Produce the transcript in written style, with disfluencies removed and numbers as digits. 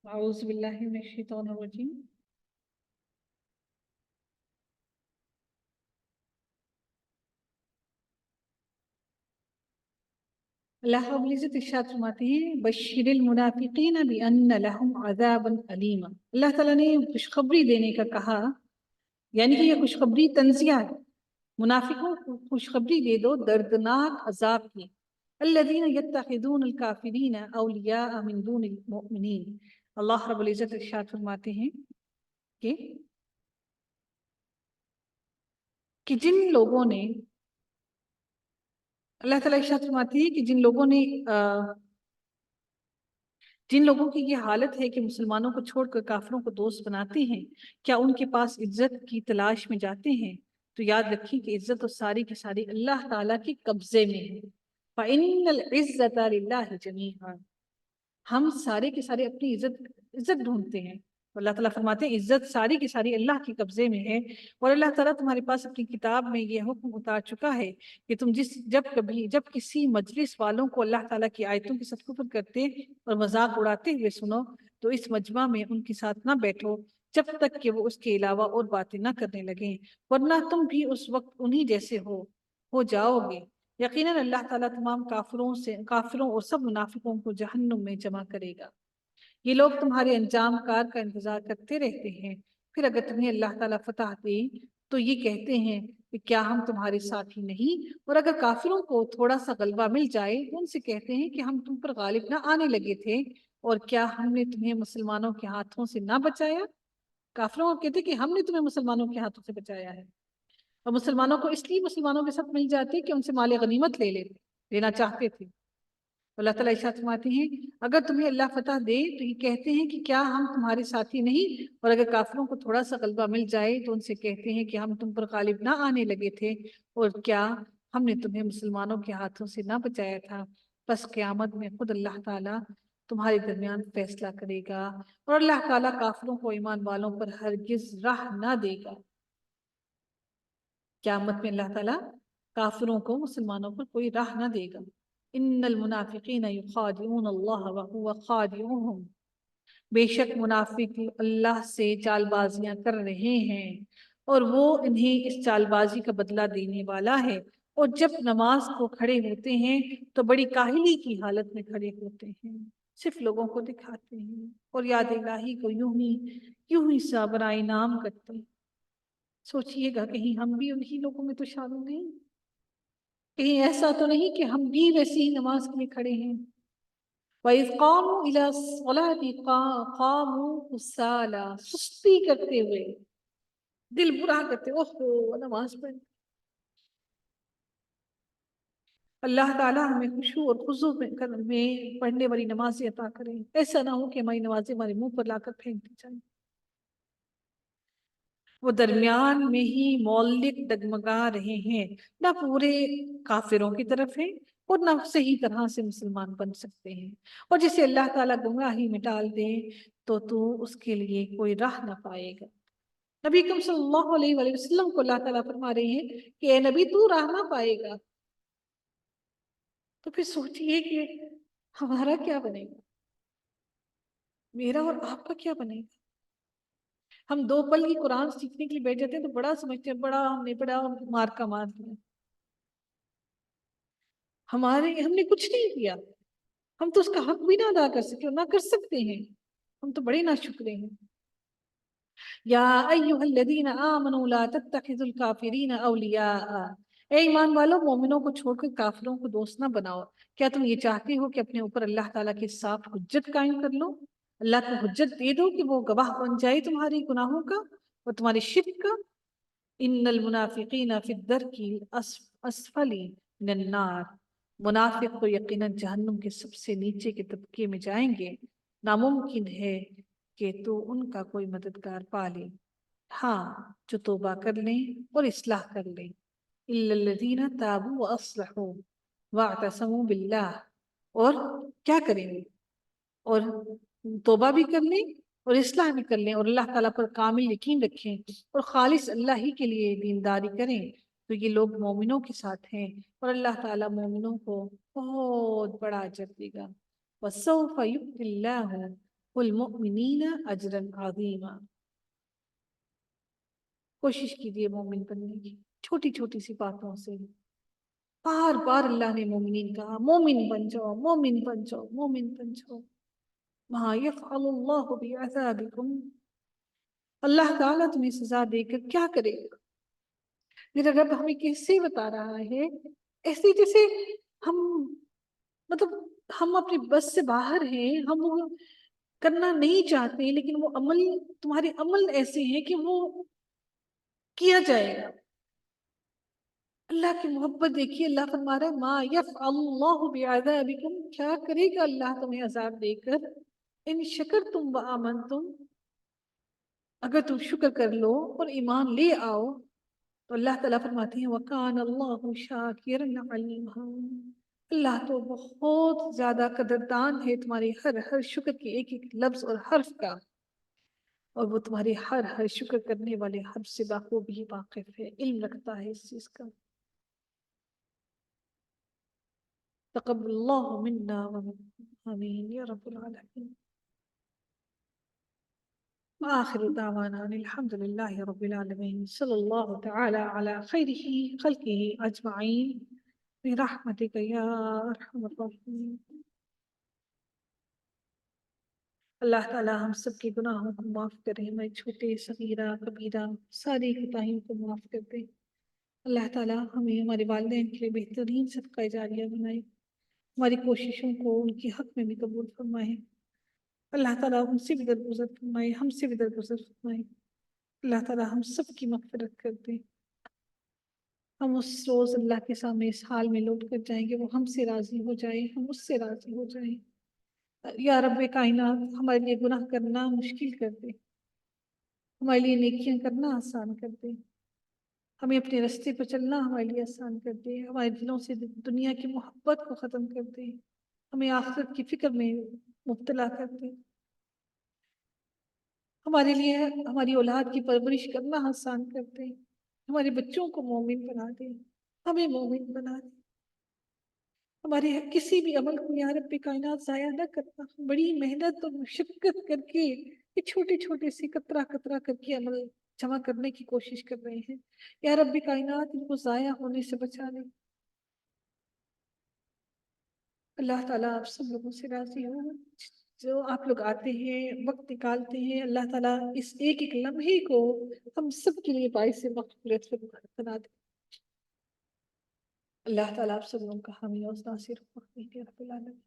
اعوذ باللہ من الشیطان الرجیم۔ اللہ رب العزت ارشاد فرماتے ہیں بشر المنافقین بان لهم عذابا علیما۔ اللہ تعالیٰ نے خوشخبری دینے کا کہا، یعنی کہ یہ خوشخبری تنزیہ ہے۔ منافقوں کو خوشخبری دے دو دردناک عذاب کی۔ الذین یتخذون الکافرین اولیاء من دون المؤمنین۔ اللہ رب العزت ارشاد فرماتے ہیں کہ جن لوگوں نے، اللہ تعالیٰ ارشاد فرماتی ہے کہ جن لوگوں کی یہ حالت ہے کہ مسلمانوں کو چھوڑ کر کافروں کو دوست بناتے ہیں، کیا ان کے پاس عزت کی تلاش میں جاتے ہیں؟ تو یاد رکھیں کہ عزت تو ساری کی ساری اللہ تعالیٰ کے قبضے میں ہے۔ فَإِنَّ الْعِزَّةَ لِلَّهِ جَمِيعًا۔ ہم سارے کے سارے اپنی عزت ڈھونڈتے ہیں، اللہ تعالیٰ فرماتے ہیں عزت ساری کی ساری اللہ کے قبضے میں ہے۔ اور اللہ تعالیٰ تمہارے پاس اپنی کتاب میں یہ حکم اتار چکا ہے کہ تم جب کسی مجلس والوں کو اللہ تعالیٰ کی آیتوں کی کفر کرتے اور مذاق اڑاتے ہوئے سنو تو اس مجمع میں ان کے ساتھ نہ بیٹھو جب تک کہ وہ اس کے علاوہ اور باتیں نہ کرنے لگیں، ورنہ تم بھی اس وقت انہی جیسے ہو جاؤ گے۔ یقیناً اللہ تعالیٰ تمام کافروں اور سب منافقوں کو جہنم میں جمع کرے گا۔ یہ لوگ تمہارے انجام کار کا انتظار کرتے رہتے ہیں، پھر اگر تمہیں اللہ تعالیٰ فتح دے تو یہ کہتے ہیں کہ کیا ہم تمہارے ساتھی نہیں؟ اور اگر کافروں کو تھوڑا سا غلبہ مل جائے تو ان سے کہتے ہیں کہ ہم تم پر غالب نہ آنے لگے تھے، اور کیا ہم نے تمہیں مسلمانوں کے ہاتھوں سے نہ بچایا؟ کافروں کو کہتے ہیں کہ ہم نے تمہیں مسلمانوں کے ہاتھوں سے بچایا ہے، اور مسلمانوں کو اس لیے مسلمانوں کے ساتھ مل جاتے کہ ان سے مال غنیمت لینا چاہتے تھے۔ اللہ تعالیٰ ارشاد فرماتے ہیں اگر تمہیں اللہ فتح دے تو یہ کہتے ہیں کہ کیا ہم تمہارے ساتھی نہیں؟ اور اگر کافروں کو تھوڑا سا غلبہ مل جائے تو ان سے کہتے ہیں کہ ہم تم پر غالب نہ آنے لگے تھے، اور کیا ہم نے تمہیں مسلمانوں کے ہاتھوں سے نہ بچایا تھا؟ بس قیامت میں خود اللہ تعالیٰ تمہارے درمیان فیصلہ کرے گا، اور اللہ تعالیٰ کافروں کو ایمان والوں پر ہرگز راہ نہ دے گا۔ قیامت میں اللہ تعالیٰ کافروں کو مسلمانوں پر کوئی راہ نہ دے گا۔ ان المنافقین یخادعون اللہ وهو خادعهم۔ بے شک منافق اللہ سے چال بازیاں کر رہے ہیں اور وہ انہیں اس چال بازی کا بدلہ دینے والا ہے۔ اور جب نماز کو کھڑے ہوتے ہیں تو بڑی کاہلی کی حالت میں کھڑے ہوتے ہیں، صرف لوگوں کو دکھاتے ہیں اور یاد الہی کو یوں ہی سا برائے نام کرتے ہیں۔ سوچئے گا کہیں ہم بھی انہی لوگوں میں تو شامل نہیں، کہیں ایسا تو نہیں کہ ہم بھی ویسے ہی نماز کے لیے کھڑے ہیں۔ وَإِذْ قَامُوا إِلَى الصَّلَاةِ قَامُوا كُسَالَىٰ، سستی کرتے ہوئے، دل برا کرتے، اوہ نماز پڑھ۔ اللہ تعالیٰ ہمیں خشوع اور خضوع میں پڑھنے والی نمازیں عطا کریں، ایسا نہ ہو کہ ہماری نمازیں ہمارے منہ پر لا کر پھینک دی جائیں۔ وہ درمیان میں ہی مولک ڈگمگا رہے ہیں، نہ پورے کافروں کی طرف ہیں اور نہ صحیح طرح سے مسلمان بن سکتے ہیں، اور جسے اللہ تعالیٰ گمراہی میں ڈال دے تو اس کے لیے کوئی راہ نہ پائے گا۔ نبی اکرم صلی اللہ علیہ وآلہ وسلم کو اللہ تعالیٰ فرما رہے ہیں کہ اے نبی تو راہ نہ پائے گا، تو پھر سوچئے کہ ہمارا کیا بنے گا، میرا اور آپ کا کیا بنے گا؟ ہم 2 پل کی قرآن سیکھنے کے لیے بیٹھ جاتے ہیں تو بڑا سمجھتے ہیں، ہم نے بڑا مارکا مار دیا، ہم نے کچھ نہیں کیا، ہم تو اس کا حق بھی نہ ادا کر سکے اور نہ کر سکتے ہیں، ہم تو بڑے ناشکرے ہیں۔ یا ایھا الذین آمنوا لا تتخذوا الکافرین اولیاء۔ اے ایمان والو، مومنوں کو چھوڑ کر کافروں کو دوست نہ بناؤ۔ کیا تم یہ چاہتے ہو کہ اپنے اوپر اللہ تعالیٰ کے صاف حجت قائم کر لو؟ اللہ کو حجت دے دو کہ وہ گواہ بن جائے تمہاری گناہوں کا اور تمہارے شرک کا۔ ان المنافقین فی الدرک الاسفل من النار۔ منافق تو یقیناً جہنم کے سب سے نیچے کے طبقے میں جائیں گے، ناممکن ہے کہ تو ان کا کوئی مددگار پا لے، ہاں جو توبہ کر لیں اور اصلاح کر لیں۔ الا الذین تابوا واصلحوا واعتصموا باللہ۔ اور کیا کریں گے؟ اور توبہ بھی کر لیں اور اصلاح بھی کر لیں اور اللہ تعالیٰ پر کامل یقین رکھیں اور خالص اللہ ہی کے لیے دینداری کریں، تو یہ لوگ مومنوں کے ساتھ ہیں اور اللہ تعالیٰ مومنوں کو بہت بڑا اجر دے گا۔ وَسَوْفَ يُؤْتِ اللَّهُ والمؤمنین اجرا عظیما. کوشش کیجیے مومن بننے کی چھوٹی چھوٹی سی باتوں سے. بار بار اللہ نے مومنین کہا مومن بن جاؤ، مومن بن جاؤ، مومن بن جاؤ. ما یفعل اللہ بعذابکم، اللہ تعالیٰ تمہیں سزا دے کر کیا کرے گا. میرا رب ہمیں کیسے بتا رہا ہے، ایسے جیسے ہم مطلب ہم اپنی بس سے باہر ہیں، ہم وہ کرنا نہیں چاہتے لیکن وہ عمل، تمہارے عمل ایسے ہیں کہ وہ کیا جائے گا. اللہ کی محبت دیکھیے، اللہ فرما رہا ہے ما یفعل اللہ بعذابکم، کیا کرے گا اللہ تمہیں عذاب دے کر. ان شکرتم وآمنتم، اگر تم شکر کر لو اور ایمان لے آؤ. تو اللہ تعالیٰ فرماتے ہیں وَكَانَ اللَّهُ شَاكِرًا عَلِيمًا، اللہ تو بہت زیادہ قدردان ہے تمہارے ہر شکر کے ایک ایک لفظ اور حرف کا، اور وہ تمہارے ہر شکر کرنے والے حرف سے بخوبی واقف ہے، علم رکھتا ہے اس چیز کا. تقبل اللہ منا ومنکم آمین یا رب العالمین. وآخر دعوانا الحمد لله رب العالمين، صلى الله تعالى على خيره خلقه أجمعين برحمتك يا أرحم الراحمين. اللہ تعالی ہم سب کے گناہوں کو معاف کرے، ہمیں چھوٹے صغیرہ کبیرہ ساری خطاؤں کو معاف کر دے. اللہ تعالی ہمیں ہمارے والدین کے لیے بہترین صدقہ جاریہ بنائے، ہماری کوششوں کو ان کے حق میں بھی قبول فرمائے. اللہ تعالیٰ ان سے بھی درگزر فرمائے، ہم سے بھی درگزر فرمائے. اللہ تعالیٰ ہم سب کی مغفرت کر دے. ہم اس روز اللہ کے سامنے اس حال میں لوٹ کر جائیں گے، وہ ہم سے راضی ہو جائے، ہم اس سے راضی ہو جائیں. یا رب کائنات ہمارے لیے گناہ کرنا مشکل کر دے، ہمارے لیے نیکیاں کرنا آسان کر دے، ہمیں اپنے رستے پر چلنا ہمارے لیے آسان کر دے، ہمارے دلوں سے دنیا کی محبت کو ختم کر دے، ہمیں آخرت کی فکر میں مبتلا کر دے. ہمارے لیے ہماری اولاد کی پرورش کرنا آسان کر دے، ہمارے بچوں کو مومن بنا دے، ہمیں مومن بنا دے. ہمارے کسی بھی عمل کو یا رب کائنات ضائع نہ کرنا، بڑی محنت اور مشقت کر کے یہ چھوٹے چھوٹے سے قطرہ قطرہ کر کے عمل جمع کرنے کی کوشش کر رہے ہیں. یا رب کائنات ان کو ضائع ہونے سے بچا لے. اللہ تعالیٰ آپ سب لوگوں سے راضی ہو. جو آپ لوگ آتے ہیں وقت نکالتے ہیں، اللہ تعالیٰ اس ایک ایک لمحے کو ہم سب کے لیے باعث مغفرت بنا دے. اللہ تعالیٰ آپ سب لوگوں کا حامی اور ناصر ہو. رب العالمین.